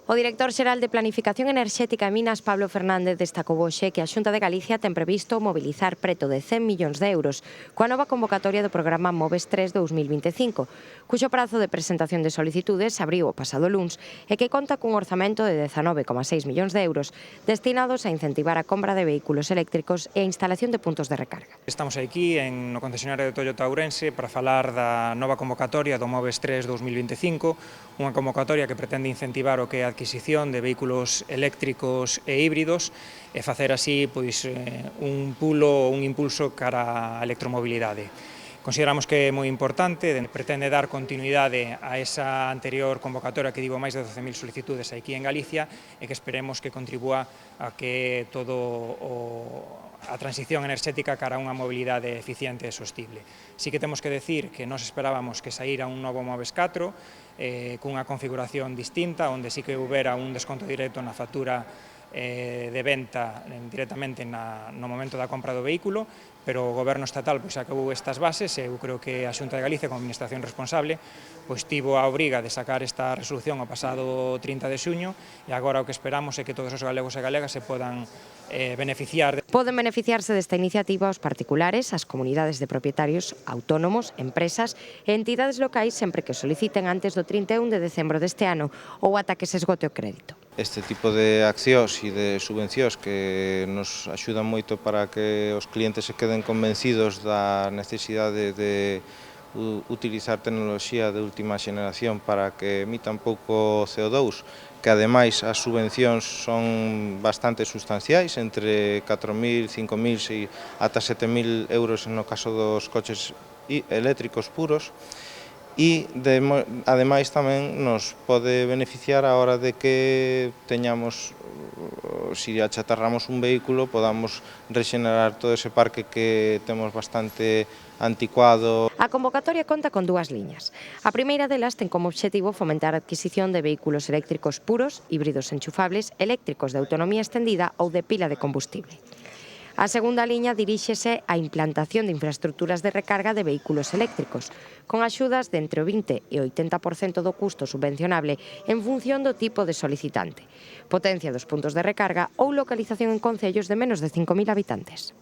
O director xeral de Planificación Enerxética e Minas, Pablo Fernández, destacou hoxe que a Xunta de Galicia ten previsto mobilizar preto de 100 millóns de euros coa nova convocatoria do programa Moves 3 2025, cuxo prazo de presentación de solicitudes abriu o pasado luns e que conta cun orzamento de 19,6 millóns de euros destinados a incentivar a compra de vehículos eléctricos e a instalación de puntos de recarga. Estamos aquí no concesionario de Toyota Ourense para falar da nova convocatoria do Moves 3 2025, unha convocatoria que pretende incentivar o que é a adquisición de vehículos eléctricos e híbridos e facer así un impulso cara á electromobilidade. Consideramos que é moi importante, pretende dar continuidade a esa anterior convocatoria que digo máis de 12.000 solicitudes aquí en Galicia e que esperemos que contribúa a que a transición enerxética cara a unha mobilidade eficiente e sostible. Si que temos que decir que nos esperábamos que saíra un novo Moves 4 cunha configuración distinta, onde sí que houbera un desconto directo na factura de venta directamente no momento da compra do vehículo, pero o Goberno estatal acabou estas bases e eu creo que a Xunta de Galicia, como administración responsable, tivo a obriga de sacar esta resolución o pasado 30 de xuño e agora o que esperamos é que todos os galegos e galegas se podan beneficiar. Poden beneficiarse desta iniciativa os particulares, as comunidades de propietarios, autónomos, empresas e entidades locais sempre que soliciten antes do 31 de decembro deste ano ou ata que se esgote o crédito. Este tipo de accións e de subvencións que nos axudan moito para que os clientes se queden convencidos da necesidade de utilizar tecnoloxía de última xeneración para que emitan pouco CO2, que ademais as subvencións son bastante sustanciais, entre 4.000, 5.000 e ata 7.000 euros no caso dos coches eléctricos puros. E, ademais, tamén nos pode beneficiar a hora de que teñamos, se achatarramos un vehículo, podamos rexenerar todo ese parque que temos bastante anticuado. A convocatoria conta con dúas liñas. A primeira delas ten como obxectivo fomentar a adquisición de vehículos eléctricos puros, híbridos enchufables, eléctricos de autonomía extendida ou de pila de combustible. A segunda liña diríxese á implantación de infraestructuras de recarga de vehículos eléctricos, con axudas de entre o 20 e o 80% do custo subvencionable en función do tipo de solicitante, potencia dos puntos de recarga ou localización en concellos de menos de 5.000 habitantes.